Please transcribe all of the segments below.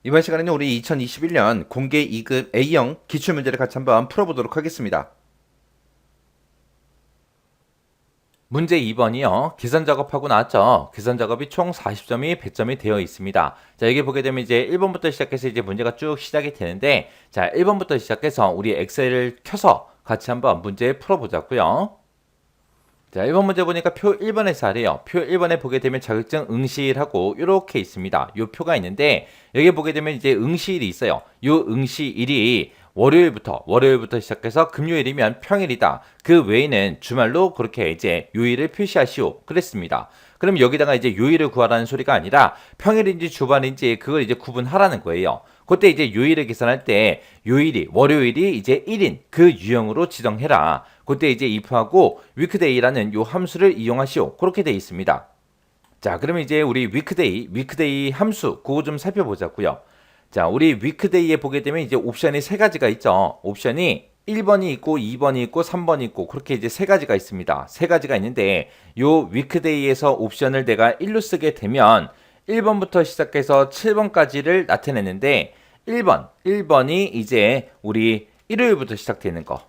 이번 시간에는 우리 2021년 공개 2급 A형 기출문제를 같이 한번 풀어보도록 하겠습니다. 문제 2번이요. 계산 작업하고 나왔죠. 계산 작업이 총 40점이 배점이 되어 있습니다. 자, 여기 보게 되면 이제 1번부터 시작해서 이제 문제가 쭉 시작이 되는데, 자, 1번부터 시작해서 우리 엑셀을 켜서 같이 한번 문제 풀어보자고요. 자, 1번 문제 보니까 표 1번에서 하래요. 표 1번에 보게 되면 자격증 응시일하고 이렇게 있습니다. 요 표가 있는데 여기 보게 되면 이제 응시일이 있어요. 요 응시일이 월요일부터 시작해서 금요일이면 평일이다. 그 외에는 주말로 그렇게 이제 요일을 표시하시오. 그랬습니다. 그럼 여기다가 이제 요일을 구하라는 소리가 아니라 평일인지 주말인지 그걸 이제 구분하라는 거예요. 그때 이제 요일을 계산할 때 월요일이 이제 1인 그 유형으로 지정해라. 그때 이제 if하고 weekday라는 요 함수를 이용하시오. 그렇게 되어 있습니다. 자, 그러면 이제 우리 weekday 함수 그거 좀 살펴보자고요. 자, 우리 weekday에 보게 되면 이제 옵션이 세 가지가 있죠. 옵션이 1번이 있고 2번이 있고 3번이 있고 그렇게 이제 세 가지가 있습니다. 세 가지가 있는데 요 weekday에서 옵션을 내가 1로 쓰게 되면 1번부터 시작해서 7번까지를 나타내는데 1번이 이제 우리 일요일부터 시작되는 거.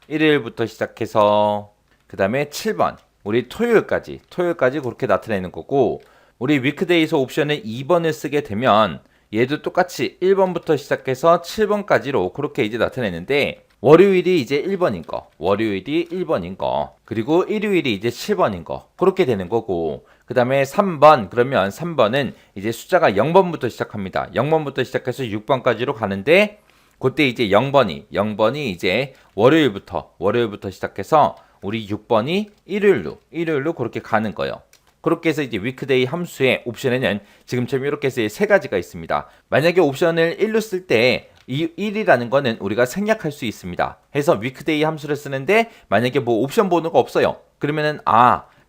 일요일부터 시작해서 그 다음에 7번 우리 토요일까지 그렇게 나타내는 거고 우리 위크데이에서 옵션을 2번을 쓰게 되면 얘도 똑같이 1번부터 시작해서 7번까지로 그렇게 이제 나타내는데 월요일이 이제 1번인 거 그리고 일요일이 이제 7번인 거 그렇게 되는 거고 그 다음에 3번 그러면 3번은 이제 숫자가 0번부터 시작합니다. 0번부터 시작해서 6번까지로 가는데 그때 이제 0번이 이제 월요일부터 시작해서 우리 6번이 일요일로 그렇게 가는 거예요. 그렇게 해서 이제 위크데이 함수의 옵션에는 지금처럼 이렇게 해서 세 가지가 있습니다. 만약에 옵션을 1로 쓸 때 이 1이라는 거는 우리가 생략할 수 있습니다. 해서 위크데이 함수를 쓰는데 만약에 뭐 옵션 번호가 없어요. 그러면은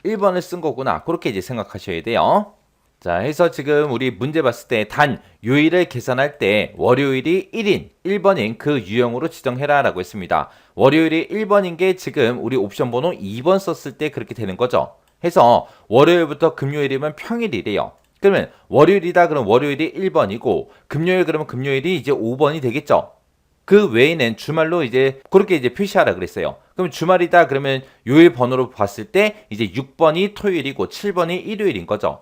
1번을 쓴 거구나. 그렇게 이제 생각하셔야 돼요. 자, 해서 지금 우리 문제 봤을 때 단 요일을 계산할 때 월요일이 1번인 그 유형으로 지정해라 라고 했습니다. 월요일이 1번인 게 지금 우리 옵션 번호 2번 썼을 때 그렇게 되는 거죠. 해서 월요일부터 금요일이면 평일이래요. 그러면 월요일이다 그럼 월요일이 1번이고 금요일 그러면 금요일이 이제 5번이 되겠죠. 그 외에는 주말로 이제 그렇게 이제 표시하라 그랬어요. 그럼 주말이다 그러면 요일 번호로 봤을 때 이제 6번이 토요일이고 7번이 일요일인 거죠.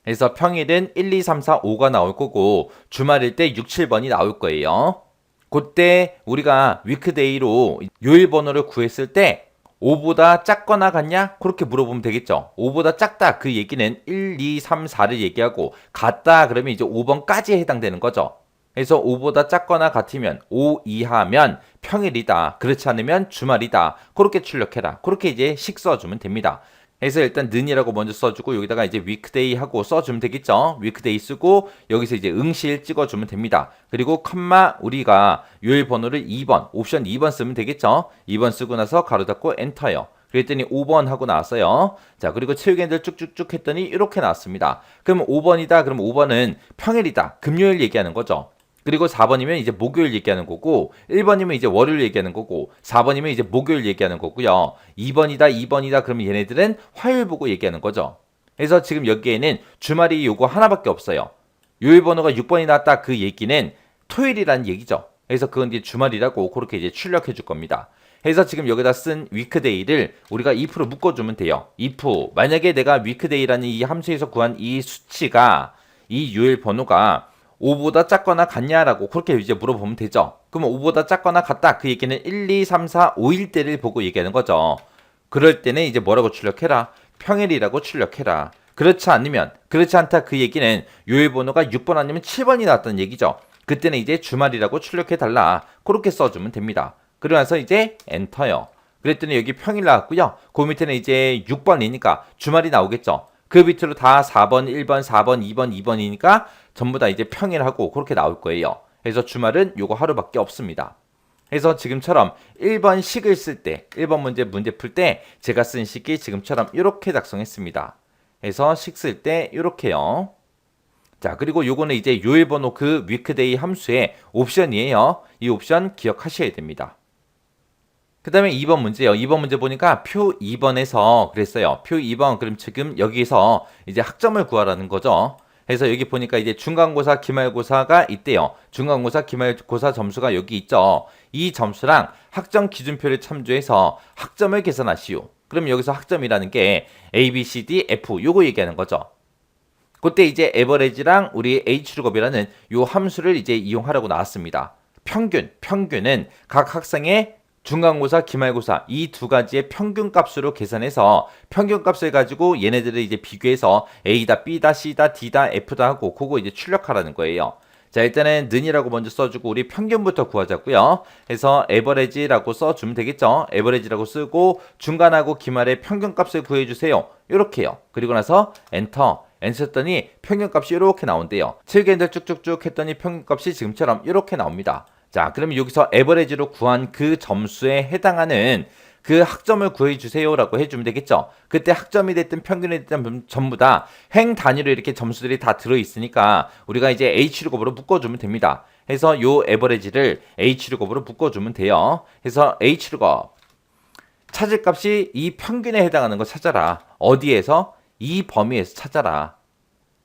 그래서 평일은 1, 2, 3, 4, 5가 나올 거고 주말일 때 6, 7번이 나올 거예요. 그때 우리가 위크데이로 요일 번호를 구했을 때 5보다 작거나 같냐? 그렇게 물어보면 되겠죠. 5보다 작다 그 얘기는 1, 2, 3, 4를 얘기하고 같다 그러면 이제 5번까지에 해당되는 거죠. 그래서 5보다 작거나 같으면 5 이하면 평일이다. 그렇지 않으면 주말이다. 그렇게 출력해라. 그렇게 이제 식 써주면 됩니다. 그래서 일단 는이라고 먼저 써주고 여기다가 이제 위크데이 하고 써주면 되겠죠. 위크데이 쓰고 여기서 이제 응시일 찍어주면 됩니다. 그리고 컴마 우리가 요일 번호를 2번 옵션 2번 쓰면 되겠죠. 2번 쓰고 나서 가로 닫고 엔터요. 그랬더니 5번 하고 나왔어요. 자, 그리고 체육인들 쭉쭉쭉 했더니 이렇게 나왔습니다. 그럼 5번이다. 그럼 5번은 평일이다. 금요일 얘기하는 거죠. 그리고 4번이면 이제 목요일 얘기하는 거고 1번이면 이제 월요일 얘기하는 거고 4번이면 이제 목요일 얘기하는 거고요. 2번이다 그러면 얘네들은 화요일 보고 얘기하는 거죠. 그래서 지금 여기에는 주말이 요거 하나밖에 없어요. 요일 번호가 6번이 나왔다 그 얘기는 토요일이라는 얘기죠. 그래서 그건 이제 주말이라고 그렇게 이제 출력해 줄 겁니다. 그래서 지금 여기다 쓴 위크데이를 우리가 if로 묶어주면 돼요. if 만약에 내가 위크데이라는 이 함수에서 구한 이 수치가 이 요일 번호가 5보다 작거나 같냐라고 그렇게 이제 물어보면 되죠. 그러면 5보다 작거나 같다 그 얘기는 1, 2, 3, 4, 5일 때를 보고 얘기하는 거죠. 그럴 때는 이제 뭐라고 출력해라? 평일이라고 출력해라. 그렇지 않다 그 얘기는 요일 번호가 6번 아니면 7번이 나왔다는 얘기죠. 그때는 이제 주말이라고 출력해달라. 그렇게 써주면 됩니다. 그러면서 이제 엔터요. 그랬더니 여기 평일 나왔고요. 그 밑에는 이제 6번이니까 주말이 나오겠죠. 그 밑으로 다 4번, 1번, 4번, 2번, 2번이니까 전부 다 이제 평일하고 그렇게 나올 거예요. 그래서 주말은 요거 하루밖에 없습니다. 그래서 지금처럼 1번 식을 쓸 때, 1번 문제 풀 때 제가 쓴 식이 지금처럼 이렇게 작성했습니다. 그래서 식 쓸 때 이렇게요. 자, 그리고 요거는 이제 요일 번호 그 위크데이 함수의 옵션이에요. 이 옵션 기억하셔야 됩니다. 그 다음에 2번 문제요. 2번 문제 보니까 표 2번에서 그랬어요. 표 2번, 그럼 지금 여기서 이제 학점을 구하라는 거죠. 해서 여기 보니까 이제 중간고사, 기말고사가 있대요. 중간고사, 기말고사 점수가 여기 있죠. 이 점수랑 학점 기준표를 참조해서 학점을 계산하시오. 그럼 여기서 학점이라는 게 A, B, C, D, F 요거 얘기하는 거죠. 그때 이제 에버리지랑 우리 H축업이라는 요 함수를 이제 이용하라고 나왔습니다. 평균은 각 학생의 중간고사, 기말고사 이 두 가지의 평균 값으로 계산해서 평균 값을 가지고 얘네들을 이제 비교해서 A다, B다, C다, D다, F다 하고 그거 이제 출력하라는 거예요. 자, 일단은 는이라고 먼저 써주고 우리 평균부터 구하자고요. 해서 에버리지라고 써주면 되겠죠. 에버리지라고 쓰고 중간하고 기말의 평균 값을 구해주세요. 이렇게요. 그리고 나서 엔터 했더니 평균값이 이렇게 나온대요. 7개인들 쭉쭉쭉 했더니 평균값이 지금처럼 이렇게 나옵니다. 자, 그러면 여기서 에버리지로 구한 그 점수에 해당하는 그 학점을 구해주세요 라고 해주면 되겠죠. 그때 학점이 됐든 평균이 됐든 전부 다 행 단위로 이렇게 점수들이 다 들어있으니까 우리가 이제 H축업으로 묶어주면 됩니다. 해서 요 에버리지를 H축업으로 묶어주면 돼요. 해서 H축업 찾을 값이 이 평균에 해당하는 거 찾아라. 어디에서? 이 범위에서 찾아라.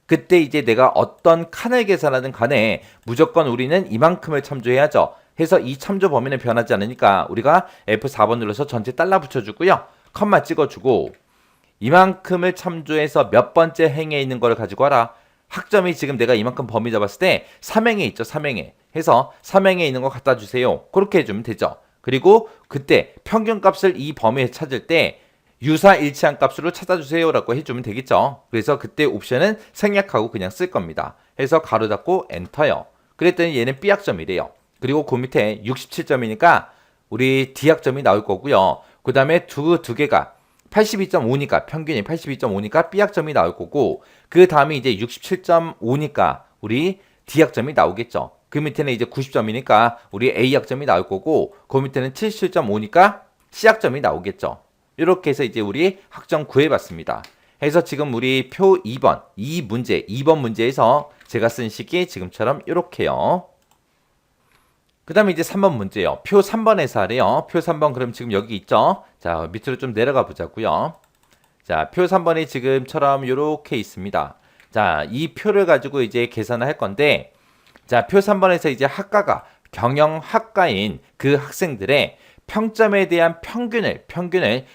그때 이제 내가 어떤 칸을 계산하든 간에 무조건 우리는 이만큼을 참조해야죠. 해서 이 참조 범위는 변하지 않으니까 우리가 F4번 눌러서 전체 달러 붙여주고요. 컴마 찍어주고 이만큼을 참조해서 몇 번째 행에 있는 걸 가지고 와라. 학점이 지금 내가 이만큼 범위 잡았을 때 3행에 있죠. 3행에. 해서 3행에 있는 거 갖다 주세요. 그렇게 해주면 되죠. 그리고 그때 평균값을 이 범위에 찾을 때 유사 일치한 값으로 찾아주세요 라고 해주면 되겠죠. 그래서 그때 옵션은 생략하고 그냥 쓸 겁니다. 해서 가로 닫고 엔터요. 그랬더니 얘는 B학점이래요. 그리고 그 밑에 67점이니까 우리 D학점이 나올 거고요. 그 다음에 두 개가 82.5니까 평균이 82.5니까 B학점이 나올 거고 그 다음에 이제 67.5니까 우리 D학점이 나오겠죠. 그 밑에는 이제 90점이니까 우리 A학점이 나올 거고 그 밑에는 77.5니까 C학점이 나오겠죠. 이렇게 해서 이제 우리 학점 구해봤습니다. 해서 지금 우리 표 2번, 2번 문제에서 제가 쓴 식이 지금처럼 이렇게요. 그 다음에 이제 3번 문제요. 표 3번에서 하래요. 표 3번 그럼 지금 여기 있죠. 자, 밑으로 좀 내려가 보자고요. 자, 표 3번이 지금처럼 이렇게 있습니다. 자, 이 표를 가지고 이제 계산을 할 건데 자, 표 3번에서 이제 학과가 경영학과인 그 학생들의 평점에 대한 평균을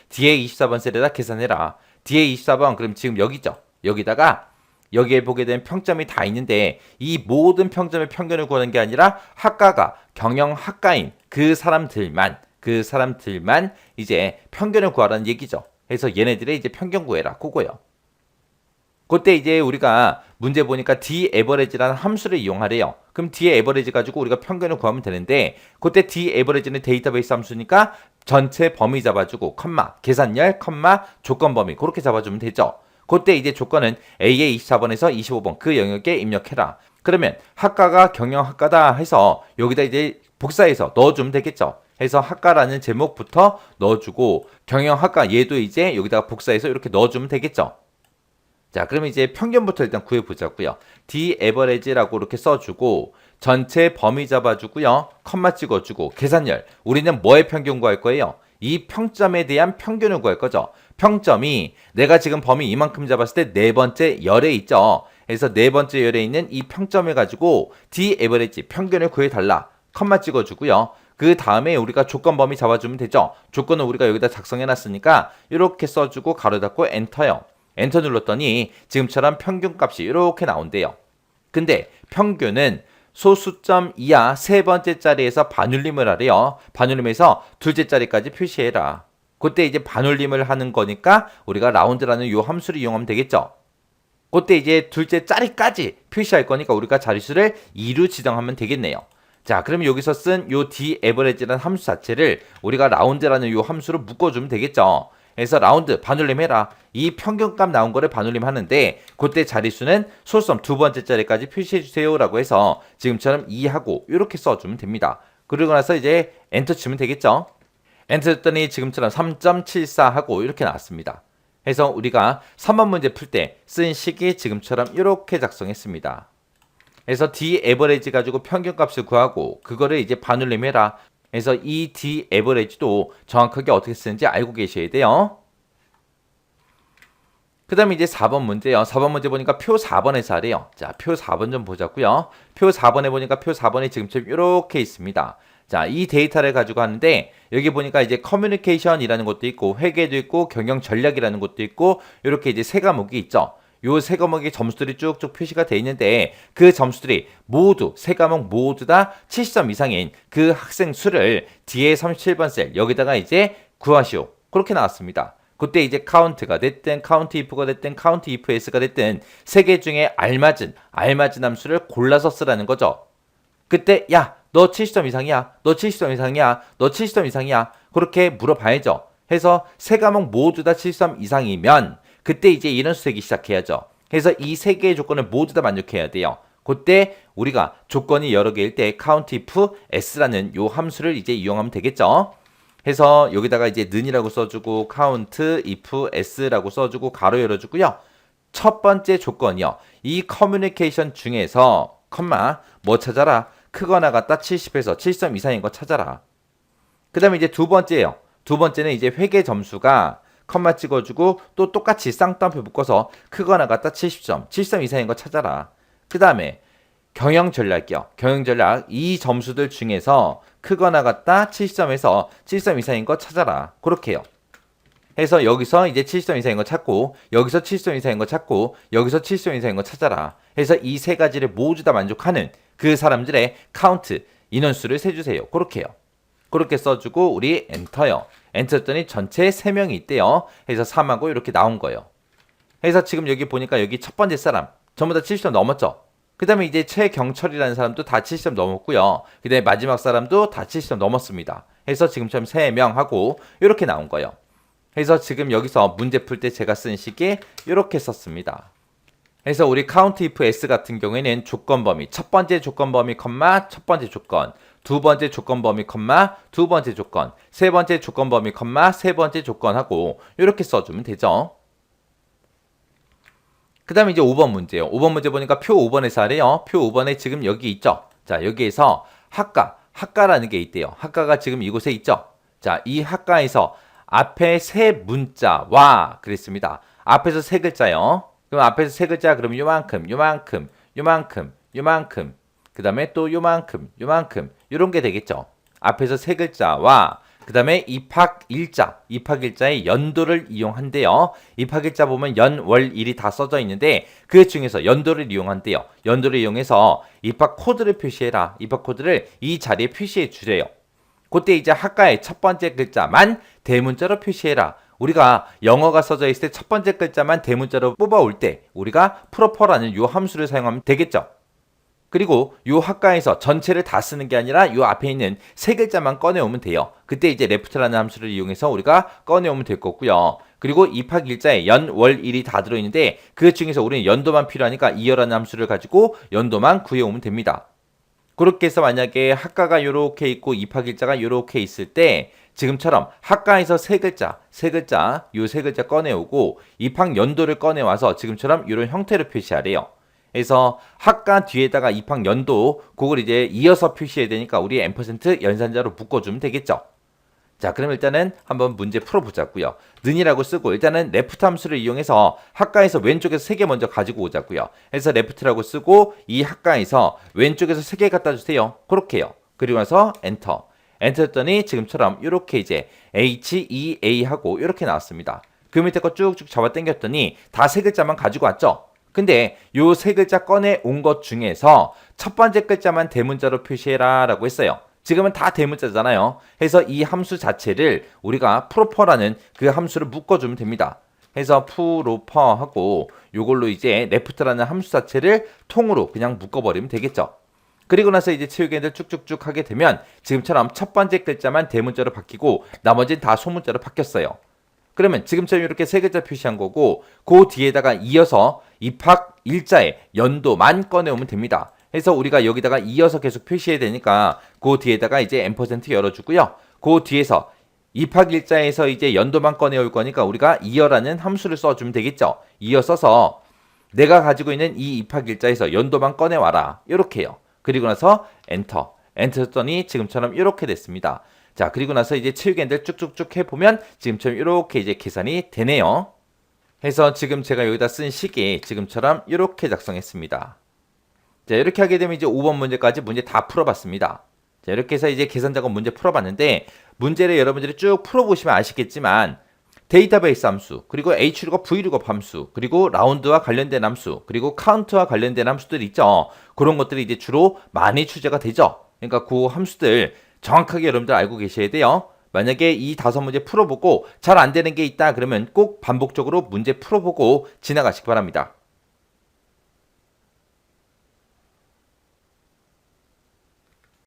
뒤에 24번 셀에다 계산해라. 뒤에 24번 그럼 지금 여기죠. 여기다가 여기에 보게 된 평점이 다 있는데 이 모든 평점의 평균을 구하는 게 아니라 학과가 경영학과인 그 사람들만 이제 평균을 구하라는 얘기죠. 그래서 얘네들의 이제 평균 구해라. 그거요. 그때 이제 우리가 문제 보니까 D-average라는 함수를 이용하래요. 그럼 D-average 가지고 우리가 평균을 구하면 되는데 그때 D-average는 데이터베이스 함수니까 전체 범위 잡아주고 컴마 계산열 컴마 조건 범위 그렇게 잡아주면 되죠. 그때 이제 조건은 A의 24번에서 25번 그 영역에 입력해라. 그러면 학과가 경영학과다 해서 여기다 이제 복사해서 넣어주면 되겠죠. 해서 학과라는 제목부터 넣어주고 경영학과 얘도 이제 여기다가 복사해서 이렇게 넣어주면 되겠죠. 자, 그러면 이제 평균부터 일단 구해보자고요. D-average라고 이렇게 써주고 전체 범위 잡아주고요. 컴마 찍어주고 계산열. 우리는 뭐의 평균 구할 거예요? 이 평점에 대한 평균을 구할 거죠. 평점이 내가 지금 범위 이만큼 잡았을 때 네 번째 열에 있죠. 그래서 네 번째 열에 있는 이 평점을 가지고 D-average 평균을 구해달라. 컴마 찍어주고요. 그 다음에 우리가 조건 범위 잡아주면 되죠. 조건은 우리가 여기다 작성해놨으니까 이렇게 써주고 가로 닫고 엔터요. 엔터 눌렀더니 지금처럼 평균값이 이렇게 나온대요. 근데 평균은 소수점 이하 세 번째 자리에서 반올림을 하래요. 반올림해서 둘째 자리까지 표시해라. 그때 이제 반올림을 하는 거니까 우리가 라운드라는 요 함수를 이용하면 되겠죠. 그때 이제 둘째 자리까지 표시할 거니까 우리가 자릿수를 2로 지정하면 되겠네요. 자, 그러면 여기서 쓴 요 D-average라는 함수 자체를 우리가 라운드라는 요 함수로 묶어주면 되겠죠. 그래서 라운드 반올림 해라. 이 평균값 나온 거를 반올림 하는데 그때 자릿수는 소수점 두 번째 자리까지 표시해 주세요 라고 해서 지금처럼 2하고 이렇게 써주면 됩니다. 그러고 나서 이제 엔터 치면 되겠죠. 엔터 했더니 지금처럼 3.74 하고 이렇게 나왔습니다. 해서 우리가 3번 문제 풀 때 쓴 식이 지금처럼 이렇게 작성했습니다. 그래서 D-average 가지고 평균값을 구하고 그거를 이제 반올림 해라. 그래서 이 D-average도 정확하게 어떻게 쓰는지 알고 계셔야 돼요. 그 다음에 이제 4번 문제요. 4번 문제 보니까 표 4번에서 하래요. 자, 표 4번 좀 보자고요. 표 4번에 보니까 표 4번이 지금처럼 이렇게 있습니다. 자, 이 데이터를 가지고 하는데 여기 보니까 이제 커뮤니케이션이라는 것도 있고 회계도 있고 경영 전략이라는 것도 있고 이렇게 이제 세 과목이 있죠. 요 세 과목의 점수들이 쭉쭉 표시가 돼 있는데 그 점수들이 모두 세 과목 모두 다 70점 이상인 그 학생 수를 뒤에 37번 셀 여기다가 이제 구하시오. 그렇게 나왔습니다. 그때 이제 카운트가 됐든 카운트 if가 됐든 카운트 if s가 됐든 세 개 중에 알맞은 함수를 골라서 쓰라는 거죠. 그때 야, 너 70점 이상이야. 너 70점 이상이야. 너 70점 이상이야. 그렇게 물어봐야죠. 해서 세 과목 모두 다 70점 이상이면 그때 이제 인원수 세기 시작해야죠. 그래서 이 세 개의 조건을 모두 다 만족해야 돼요. 그때 우리가 조건이 여러 개일 때 count if s라는 요 함수를 이제 이용하면 되겠죠. 해서 여기다가 이제 는이라고 써주고 count if s라고 써주고 가로 열어주고요. 첫 번째 조건이요. 이 커뮤니케이션 중에서 컴마 뭐 찾아라. 크거나 같다 70에서 70점 이상인 거 찾아라. 그 다음에 이제 두 번째예요. 두 번째는 이제 회계 점수가 컴마 찍어주고 또 똑같이 쌍따옴표 묶어서 크거나 같다 70점, 70점 이상인 거 찾아라. 그 다음에 경영 전략이요. 경영 전략 이 점수들 중에서 크거나 같다 70점에서 70점 이상인 거 찾아라. 그렇게요. 해서 여기서 이제 70점 이상인 거 찾고 여기서 70점 이상인 거 찾고 여기서 70점 이상인 거 찾아라. 해서 이 세 가지를 모두 다 만족하는 그 사람들의 카운트 인원수를 세주세요. 그렇게요. 그렇게 써주고 우리 엔터요. 엔터 했더니 전체 3명이 있대요. 해서 3하고 이렇게 나온 거예요. 해서 지금 여기 보니까 여기 첫 번째 사람 전부 다 70점 넘었죠. 그 다음에 이제 최경철이라는 사람도 다 70점 넘었고요. 그 다음에 마지막 사람도 다 70점 넘었습니다. 해서 지금처럼 3명 하고 이렇게 나온 거예요. 해서 지금 여기서 문제 풀 때 제가 쓴 식이 이렇게 썼습니다. 그래서 우리 count if s 같은 경우에는 조건 범위, 첫 번째 조건 범위, 컴마, 첫 번째 조건, 두 번째 조건 범위, 컴마, 두 번째 조건, 세 번째 조건 범위, 컴마, 세 번째 조건하고 이렇게 써주면 되죠. 그 다음에 이제 5번 문제예요. 5번 문제 보니까 표 5번에서 하래요. 표 5번에 지금 여기 있죠. 자, 여기에서 학과라는 게 있대요. 학과가 지금 이곳에 있죠. 자, 이 학과에서 앞에 세 문자와 그랬습니다. 앞에서 세 글자요. 그럼 앞에서 세 글자 그러면 요만큼, 요만큼, 요만큼, 요만큼. 그 다음에 또 요만큼, 요만큼. 이런 게 되겠죠. 앞에서 세 글자와 그 다음에 입학일자의 연도를 이용한대요. 입학일자 보면 연, 월, 일이 다 써져 있는데 그 중에서 연도를 이용한대요. 연도를 이용해서 입학 코드를 표시해라. 입학 코드를 이 자리에 표시해 주래요. 그때 이제 학과의 첫 번째 글자만 대문자로 표시해라. 우리가 영어가 써져 있을 때 첫 번째 글자만 대문자로 뽑아올 때 우리가 프로퍼라는 요 함수를 사용하면 되겠죠. 그리고 요 학과에서 전체를 다 쓰는 게 아니라 요 앞에 있는 세 글자만 꺼내오면 돼요. 그때 이제 left라는 함수를 이용해서 우리가 꺼내오면 될 거고요. 그리고 입학 일자에 연, 월, 일이 다 들어있는데 그 중에서 우리는 연도만 필요하니까 이어라는 함수를 가지고 연도만 구해오면 됩니다. 그렇게 해서 만약에 학과가 요렇게 있고 입학일자가 요렇게 있을 때 지금처럼 학과에서 세 글자 요 세 글자 꺼내오고 입학 연도를 꺼내와서 지금처럼 이런 형태로 표시하래요. 그래서 학과 뒤에다가 입학 연도 그걸 이제 이어서 표시해야 되니까 우리 앰퍼센트 연산자로 묶어주면 되겠죠. 자, 그럼 일단은 한번 문제 풀어보자고요. 는이라고 쓰고 일단은 레프트 함수를 이용해서 학과에서 왼쪽에서 3개 먼저 가지고 오자고요. 그래서 레프트라고 쓰고 이 학과에서 왼쪽에서 3개 갖다 주세요. 그렇게요. 그리고 나서 엔터. 엔터 했더니 지금처럼 이렇게 이제 HEA 하고 이렇게 나왔습니다. 그 밑에 거 쭉쭉 잡아 당겼더니 다 세 글자만 가지고 왔죠. 근데 요 세 글자 꺼내 온 것 중에서 첫 번째 글자만 대문자로 표시해라 라고 했어요. 지금은 다 대문자잖아요. 해서 이 함수 자체를 우리가 프로퍼라는 그 함수를 묶어주면 됩니다. 해서 프로퍼 하고 요걸로 이제 레프트라는 함수 자체를 통으로 그냥 묶어버리면 되겠죠. 그리고 나서 이제 채우기를 쭉쭉쭉 하게 되면 지금처럼 첫 번째 글자만 대문자로 바뀌고 나머지는 다 소문자로 바뀌었어요. 그러면 지금처럼 이렇게 세 글자 표시한 거고 그 뒤에다가 이어서 입학 일자의 연도만 꺼내오면 됩니다. 해서 우리가 여기다가 이어서 계속 표시해야 되니까 그 뒤에다가 이제 앰퍼센트 열어주고요. 그 뒤에서 입학 일자에서 이제 연도만 꺼내올 거니까 우리가 이어라는 함수를 써주면 되겠죠. 이어 써서 내가 가지고 있는 이 입학 일자에서 연도만 꺼내와라. 이렇게요. 그리고 나서 엔터. 엔터 했더니 지금처럼 이렇게 됐습니다. 자, 그리고 나서 이제 채우기들 쭉쭉쭉 해보면 지금처럼 이렇게 이제 계산이 되네요. 해서 지금 제가 여기다 쓴 식이 지금처럼 이렇게 작성했습니다. 자, 이렇게 하게 되면 이제 5번 문제까지 문제 다 풀어봤습니다. 자, 이렇게 해서 이제 계산 작업 문제 풀어봤는데, 문제를 여러분들이 쭉 풀어보시면 아시겠지만, 데이터베이스 함수, 그리고 H룩업, V룩업 함수, 그리고 라운드와 관련된 함수, 그리고 카운트와 관련된 함수들 있죠. 그런 것들이 이제 주로 많이 출제가 되죠. 그러니까 그 함수들 정확하게 여러분들 알고 계셔야 돼요. 만약에 이 5문제 풀어보고 잘 안 되는 게 있다 그러면 꼭 반복적으로 문제 풀어보고 지나가시기 바랍니다.